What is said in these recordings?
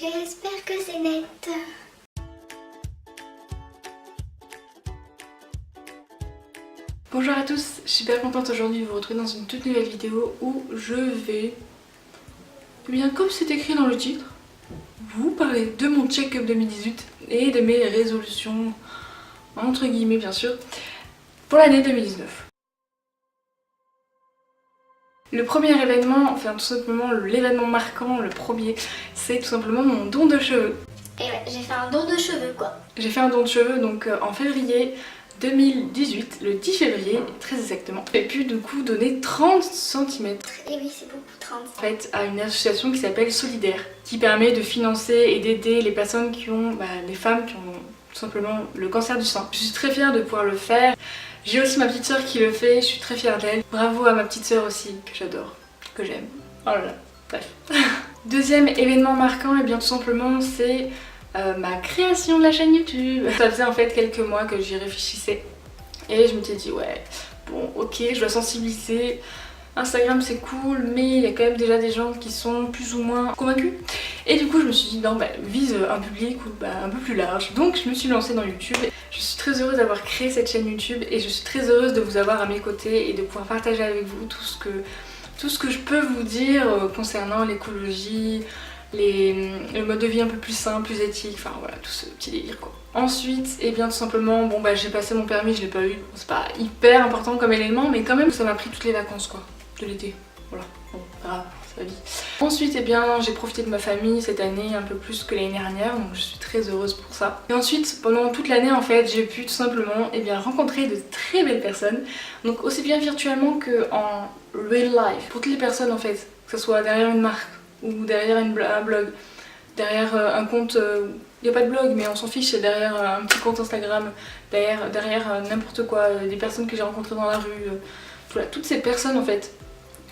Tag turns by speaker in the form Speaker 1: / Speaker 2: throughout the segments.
Speaker 1: J'espère que c'est net.
Speaker 2: Bonjour à tous, je suis super contente aujourd'hui de vous retrouver dans une toute nouvelle vidéo où je vais, eh bien comme c'est écrit dans le titre, vous parler de mon check-up 2018 et de mes résolutions, entre guillemets bien sûr, pour l'année 2019. Le premier événement, enfin tout simplement l'événement marquant, le premier, c'est tout simplement mon don de cheveux.
Speaker 1: Et ouais, j'ai fait un don de cheveux quoi.
Speaker 2: J'ai fait un don de cheveux donc en février 2018, le 10 février très exactement. J'ai pu du coup donner 30 cm.
Speaker 1: Et oui, c'est beaucoup, 30.
Speaker 2: En fait, à une association qui s'appelle Solidaire, qui permet de financer et d'aider les personnes qui ont, les femmes qui ont tout simplement le cancer du sein. Je suis très fière de pouvoir le faire. J'ai aussi ma petite soeur qui le fait, je suis très fière d'elle. Bravo à ma petite soeur aussi, que j'adore, que j'aime. Oh là là, bref. Deuxième événement marquant, et bien tout simplement, c'est ma création de la chaîne YouTube. Ça faisait en fait quelques mois que j'y réfléchissais et je m'étais dit ouais, bon ok, je dois sensibiliser. Instagram c'est cool mais il y a quand même déjà des gens qui sont plus ou moins convaincus. Et du coup je me suis dit non vise un public un peu plus large. Donc je me suis lancée dans YouTube. Je suis très heureuse d'avoir créé cette chaîne YouTube et je suis très heureuse de vous avoir à mes côtés et de pouvoir partager avec vous tout ce que je peux vous dire concernant l'écologie, le mode de vie un peu plus sain, plus éthique, enfin voilà, tout ce petit délire quoi. Ensuite, et bien tout simplement, j'ai passé mon permis, je l'ai pas eu, c'est pas hyper important comme élément, mais quand même ça m'a pris toutes les vacances quoi, de l'été, voilà, bon, pas grave, c'est la vie. Ensuite, j'ai profité de ma famille cette année un peu plus que l'année dernière, donc je suis très heureuse pour ça. Et ensuite, pendant toute l'année en fait, j'ai pu tout simplement rencontrer de très belles personnes, donc aussi bien virtuellement que en real life, pour toutes les personnes en fait, que ce soit derrière une marque, ou derrière un blog, derrière un compte, il n'y a pas de blog mais on s'en fiche, c'est derrière un petit compte Instagram, derrière n'importe quoi, des personnes que j'ai rencontrées dans la rue, voilà, toutes ces personnes en fait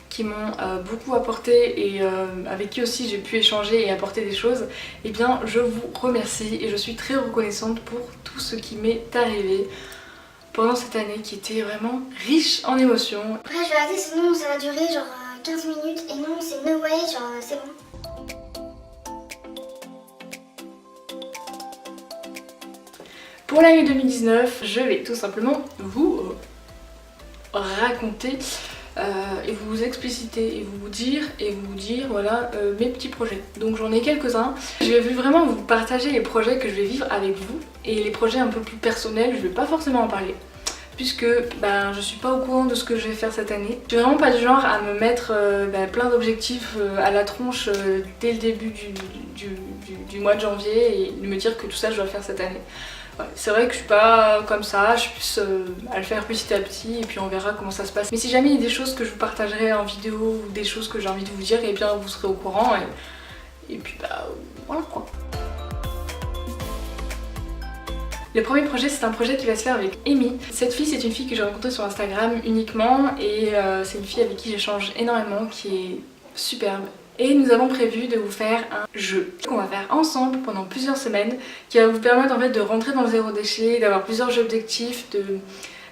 Speaker 2: qui m'ont beaucoup apporté et avec qui aussi j'ai pu échanger et apporter des choses, et bien je vous remercie et je suis très reconnaissante pour tout ce qui m'est arrivé pendant cette année qui était vraiment riche en émotions.
Speaker 1: Après je vais arrêter sinon ça va durer genre 15 minutes et non c'est no way, genre c'est bon.
Speaker 2: Pour l'année 2019, je vais tout simplement vous raconter et vous expliciter et vous dire voilà mes petits projets. Donc j'en ai quelques-uns. Je vais vraiment vous partager les projets que je vais vivre avec vous et les projets un peu plus personnels, je vais pas forcément en parler. Puisque je suis pas au courant de ce que je vais faire cette année. Je suis vraiment pas du genre à me mettre plein d'objectifs à la tronche dès le début du mois de janvier et de me dire que tout ça je dois faire cette année. Ouais, c'est vrai que je suis pas comme ça, je suis plus à le faire petit à petit et puis on verra comment ça se passe. Mais si jamais il y a des choses que je vous partagerai en vidéo ou des choses que j'ai envie de vous dire, et bien vous serez au courant et puis voilà quoi. Le premier projet, c'est un projet qui va se faire avec Amy. Cette fille, c'est une fille que j'ai rencontrée sur Instagram uniquement et c'est une fille avec qui j'échange énormément, qui est superbe. Et nous avons prévu de vous faire un jeu qu'on va faire ensemble pendant plusieurs semaines qui va vous permettre en fait de rentrer dans le zéro déchet, d'avoir plusieurs objectifs,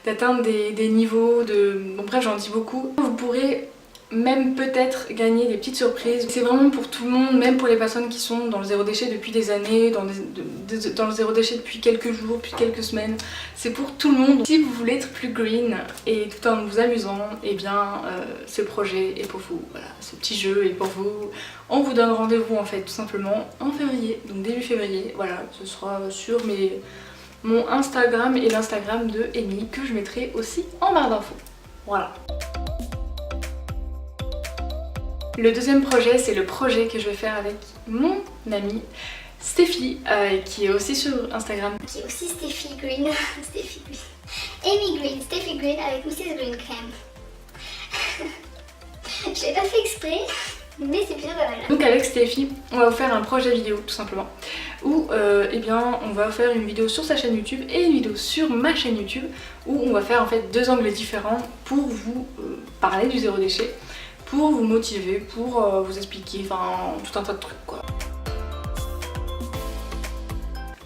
Speaker 2: d'atteindre des niveaux, bon bref j'en dis beaucoup. Vous pourrez même peut-être gagner des petites surprises. C'est vraiment pour tout le monde, même pour les personnes qui sont dans le zéro déchet depuis des années, dans le zéro déchet depuis quelques jours, depuis quelques semaines. C'est pour tout le monde. Si vous voulez être plus green et tout en vous amusant, et bien ce projet est pour vous. Voilà, ce petit jeu est pour vous. On vous donne rendez-vous en fait tout simplement en février, donc début février. Voilà, ce sera sur mon Instagram et l'Instagram de Amy que je mettrai aussi en barre d'infos. Voilà. Le deuxième projet, c'est le projet que je vais faire avec mon amie Steffi, qui est aussi sur Instagram.
Speaker 1: Qui est aussi Steffi Green. Steffi Green. Amy Green, Steffi Green avec Mrs Green Camp. Je l'ai pas fait exprès, mais c'est plutôt pas mal.
Speaker 2: Donc avec Steffi, on va vous faire un projet vidéo tout simplement. Où on va faire une vidéo sur sa chaîne YouTube et une vidéo sur ma chaîne YouTube. Où on va faire en fait deux angles différents pour vous parler du zéro déchet, pour vous motiver, pour vous expliquer, enfin tout un tas de trucs quoi.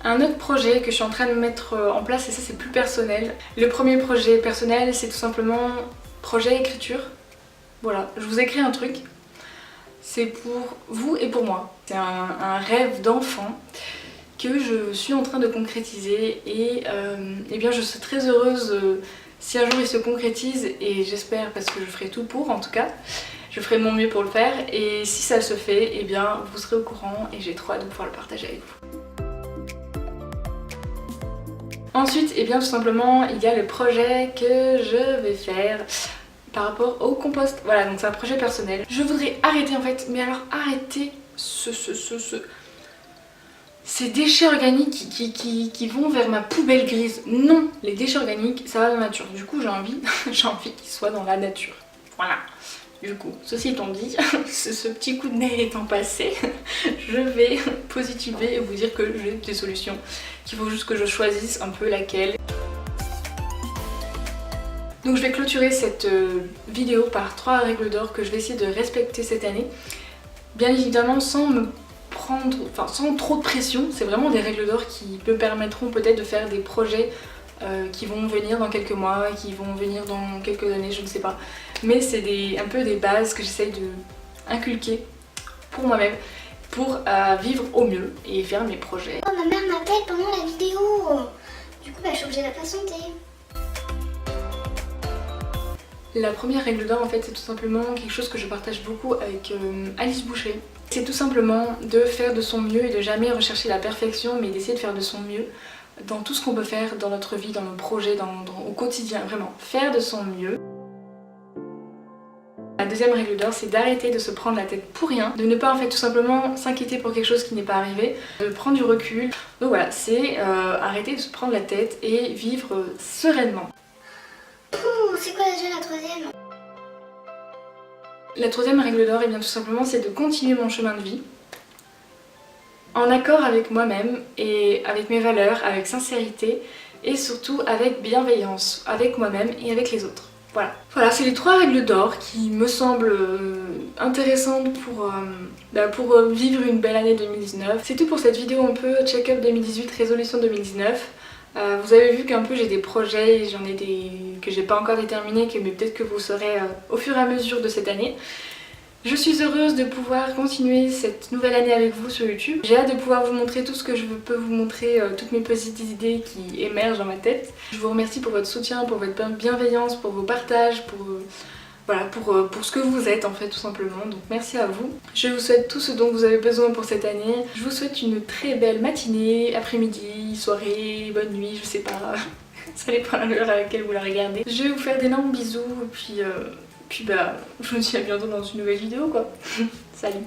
Speaker 2: Un autre projet que je suis en train de mettre en place, et ça c'est plus personnel. Le premier projet personnel, c'est tout simplement projet écriture. Voilà, je vous écris un truc. c'est pour vous et pour moi. C'est un rêve d'enfant que je suis en train de concrétiser et eh bien je serai très heureuse si un jour il se concrétise, et j'espère, parce que je ferai tout pour, en tout cas. Je ferai mon mieux pour le faire, et si ça se fait, eh bien vous serez au courant et j'ai trop hâte de pouvoir le partager avec vous. Ensuite, eh bien tout simplement, il y a le projet que je vais faire par rapport au compost. Voilà, donc c'est un projet personnel. Je voudrais arrêter en fait, mais alors arrêter ces déchets organiques qui vont vers ma poubelle grise. Non, les déchets organiques, ça va dans la nature. Du coup, j'ai envie qu'ils soient dans la nature. Voilà. Du coup, ceci étant dit, ce petit coup de nez étant passé, je vais positiver et vous dire que j'ai des solutions. Qu'il faut juste que je choisisse un peu laquelle. Donc je vais clôturer cette vidéo par 3 règles d'or que je vais essayer de respecter cette année. Bien évidemment sans me prendre, sans trop de pression. C'est vraiment des règles d'or qui me permettront peut-être de faire des projets qui vont venir dans quelques mois, qui vont venir dans quelques années, je ne sais pas. Mais c'est un peu des bases que j'essaye de inculquer pour moi-même, pour vivre au mieux et faire mes projets.
Speaker 1: Oh, ma mère m'appelle pendant la vidéo. Du coup, je suis obligée de la patienter.
Speaker 2: La première règle d'or en fait, c'est tout simplement quelque chose que je partage beaucoup avec Alice Boucher. C'est tout simplement de faire de son mieux et de jamais rechercher la perfection, mais d'essayer de faire de son mieux dans tout ce qu'on peut faire dans notre vie, dans nos projets, au quotidien, vraiment. Faire de son mieux. La deuxième règle d'or, c'est d'arrêter de se prendre la tête pour rien, de ne pas en fait tout simplement s'inquiéter pour quelque chose qui n'est pas arrivé, de prendre du recul. Donc voilà, c'est arrêter de se prendre la tête et vivre sereinement.
Speaker 1: C'est quoi déjà la troisième?
Speaker 2: La troisième règle d'or, et bien tout simplement, c'est de continuer mon chemin de vie en accord avec moi-même et avec mes valeurs, avec sincérité et surtout avec bienveillance, avec moi-même et avec les autres. Voilà, c'est les 3 règles d'or qui me semblent intéressantes pour vivre une belle année 2019. C'est tout pour cette vidéo un peu check-up 2018, résolution 2019. Vous avez vu qu'un peu j'ai des projets, j'en ai des que j'ai pas encore déterminés, mais peut-être que vous saurez au fur et à mesure de cette année. Je suis heureuse de pouvoir continuer cette nouvelle année avec vous sur YouTube. J'ai hâte de pouvoir vous montrer tout ce que je peux vous montrer, toutes mes petites idées qui émergent dans ma tête. Je vous remercie pour votre soutien, pour votre bienveillance, pour vos partages, pour ce que vous êtes en fait tout simplement. Donc merci à vous. Je vous souhaite tout ce dont vous avez besoin pour cette année. Je vous souhaite une très belle matinée, après-midi, soirée, bonne nuit, je sais pas. Ça dépend de l'heure à laquelle vous la regardez. Je vais vous faire d'énormes bisous et puis je vous dis à bientôt dans une nouvelle vidéo quoi. Salut.